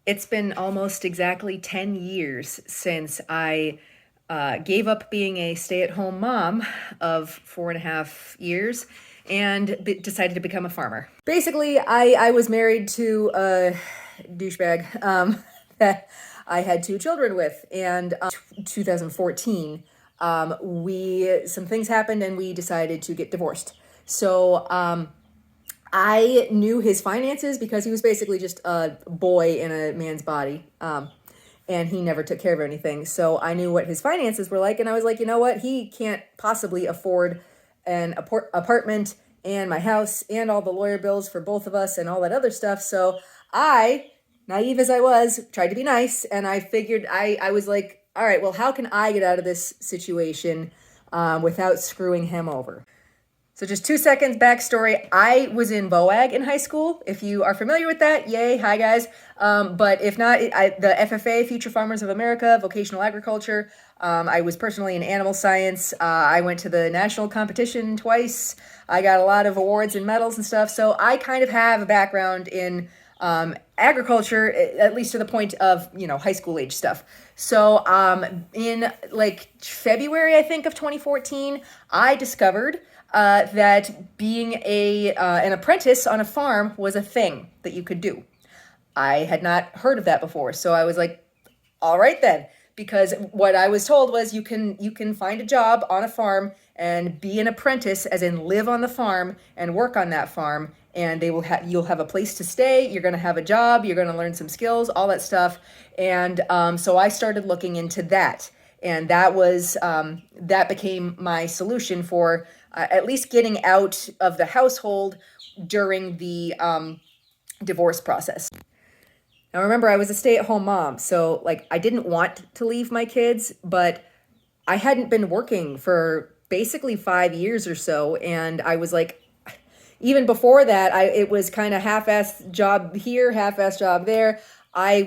It's been almost exactly 10 years since I gave up being a stay-at-home mom of 4.5 years and decided to become a farmer. Basically, I was married to a douchebag that I had two children with, and 2014, some things happened and we decided to get divorced. So I knew his finances because he was basically just a boy in a man's body. And he never took care of anything. So I knew what his finances were like. And I was like, you know what? He can't possibly afford an apartment and my house and all the lawyer bills for both of us and all that other stuff. So I, naive as I was, tried to be nice. And I figured, I was like, all right, well, how can I get out of this situation without screwing him over? So just 2 seconds backstory. I was in VOAG in high school. If you are familiar with that, yay, hi guys. But if not, the FFA, Future Farmers of America, Vocational Agriculture. I was personally in animal science. I went to the national competition twice. I got a lot of awards and medals and stuff. So I kind of have a background in agriculture, at least to the point of, high school age stuff. So in like February, I think, of 2014, I discovered that being an apprentice on a farm was a thing that you could do. I had not heard of that before, so I was like, all right then, because what I was told was you can find a job on a farm and be an apprentice, as in live on the farm and work on that farm, and you'll have a place to stay, you're going to have a job, you're going to learn some skills, all that stuff. And so I started looking into that, and that became my solution for at least getting out of the household during the divorce process. Now remember, I was a stay-at-home mom, so like I didn't want to leave my kids, but I hadn't been working for basically 5 years or so, and I was like, even before that, it was kind of half-assed job here, half-assed job there. I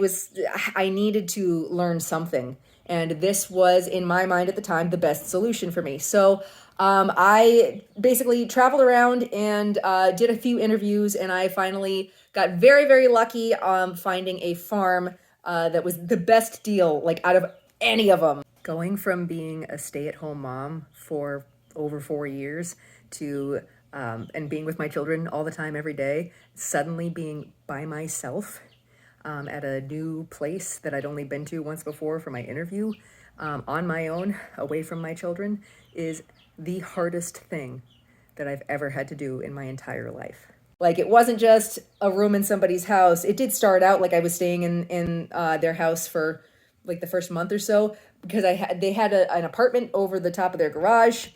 needed to learn something, and this was, in my mind at the time, the best solution for me. So I basically traveled around and did a few interviews, and I finally got very, very lucky finding a farm that was the best deal, like out of any of them. Going from being a stay-at-home mom for over 4 years to and being with my children all the time, every day, suddenly being by myself at a new place that I'd only been to once before for my interview, on my own, away from my children, is the hardest thing that I've ever had to do in my entire life. Like, it wasn't just a room in somebody's house. It did start out like I was staying in their house for like the first month or so, because they had an apartment over the top of their garage,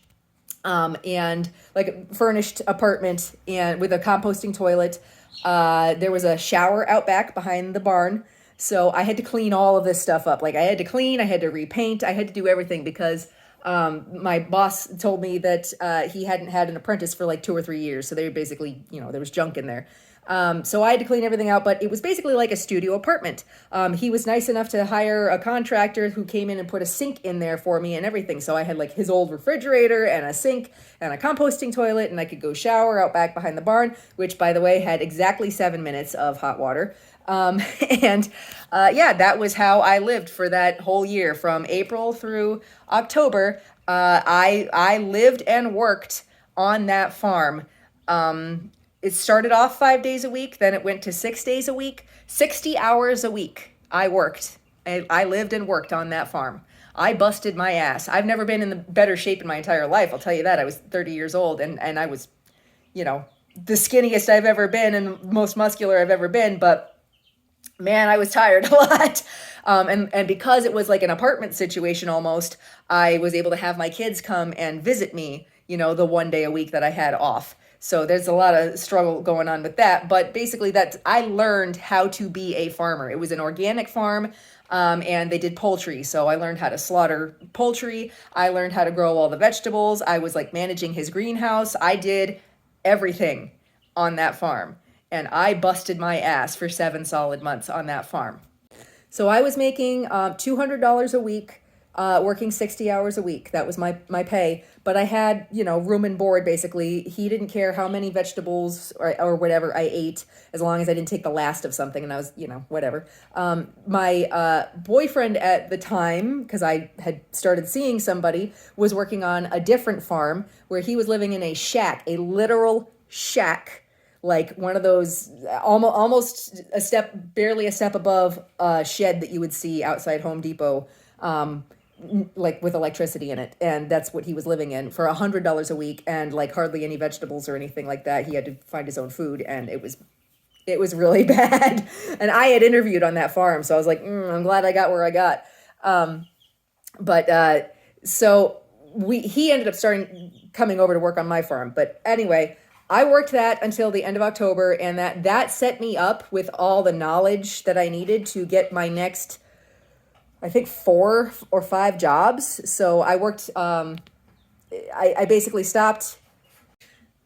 and like a furnished apartment and with a composting toilet. There was a shower out back behind the barn. So I had to clean all of this stuff up. Like I had to repaint, I had to do everything because my boss told me that he hadn't had an apprentice for like 2 or 3 years. So they were basically, there was junk in there. So I had to clean everything out, but it was basically like a studio apartment. He was nice enough to hire a contractor who came in and put a sink in there for me and everything. So I had like his old refrigerator and a sink and a composting toilet, and I could go shower out back behind the barn, which, by the way, had exactly 7 minutes of hot water. That was how I lived for that whole year from April through October. I lived and worked on that farm. It started off 5 days a week, then it went to 6 days a week, 60 hours a week. I worked. I lived and worked on that farm. I busted my ass. I've never been in the better shape in my entire life. I'll tell you that. I was 30 years old and I was, the skinniest I've ever been and most muscular I've ever been. But man, I was tired a lot. And because it was like an apartment situation almost, I was able to have my kids come and visit me, the 1 day a week that I had off. So there's a lot of struggle going on with that. But basically I learned how to be a farmer. It was an organic farm, and they did poultry. So I learned how to slaughter poultry. I learned how to grow all the vegetables. I was like managing his greenhouse. I did everything on that farm. And I busted my ass for 7 solid months on that farm. So I was making $200 a week working 60 hours a week. That was my pay. But I had, room and board basically. He didn't care how many vegetables or whatever I ate, as long as I didn't take the last of something, and I was, whatever. My boyfriend at the time, because I had started seeing somebody, was working on a different farm where he was living in a shack, a literal shack, like one of those almost barely a step above a shed that you would see outside Home Depot, like with electricity in it. And that's what he was living in for $100 a week, and like hardly any vegetables or anything like that. He had to find his own food, and it was really bad. And I had interviewed on that farm, so I was like, I'm glad I got where I got. So he ended up coming over to work on my farm. But anyway, I worked that until the end of October, and that set me up with all the knowledge that I needed to get my next, I think, 4 or 5 jobs. So I worked, I basically stopped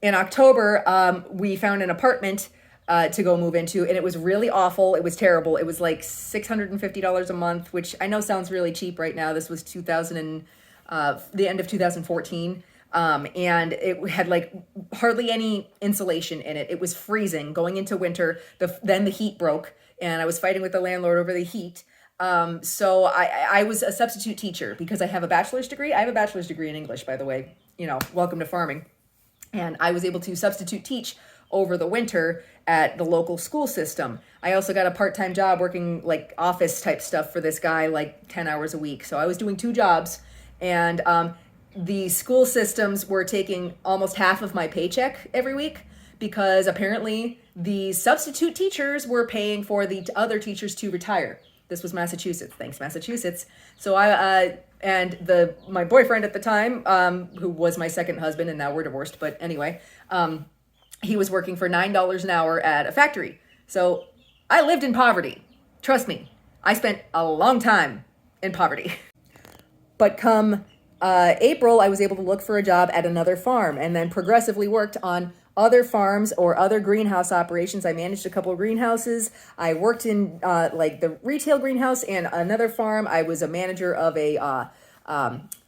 in October. We found an apartment to go move into, and it was really awful. It was terrible. It was like $650 a month, which I know sounds really cheap right now. This was the end of 2014. And it had like hardly any insulation in it. It was freezing going into winter. Then the heat broke, and I was fighting with the landlord over the heat. So I was a substitute teacher because I have a bachelor's degree. I have a bachelor's degree in English, by the way, welcome to farming. And I was able to substitute teach over the winter at the local school system. I also got a part-time job working like office type stuff for this guy, like 10 hours a week. So I was doing 2 jobs, and, the school systems were taking almost half of my paycheck every week, because apparently the substitute teachers were paying for the other teachers to retire. This was Massachusetts. Thanks, Massachusetts. So my boyfriend at the time, who was my second husband, and now we're divorced, but anyway, he was working for $9 an hour at a factory. So I lived in poverty. Trust me, I spent a long time in poverty. But come April, I was able to look for a job at another farm, and then progressively worked on other farms or other greenhouse operations. I managed a couple of greenhouses. I worked in like the retail greenhouse and another farm. I was a manager of a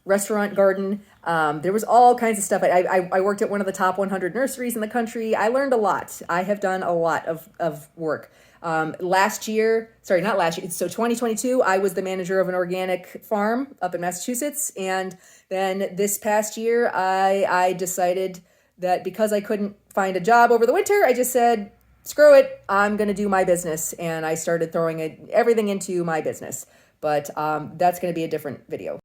restaurant garden. There was all kinds of stuff. I worked at one of the top 100 nurseries in the country. I learned a lot. I have done a lot of work. Last year, sorry, not last year, so 2022, I was the manager of an organic farm up in Massachusetts. And then this past year, I decided that because I couldn't find a job over the winter, I just said, screw it, I'm going to do my business. And I started throwing everything into my business. But that's going to be a different video.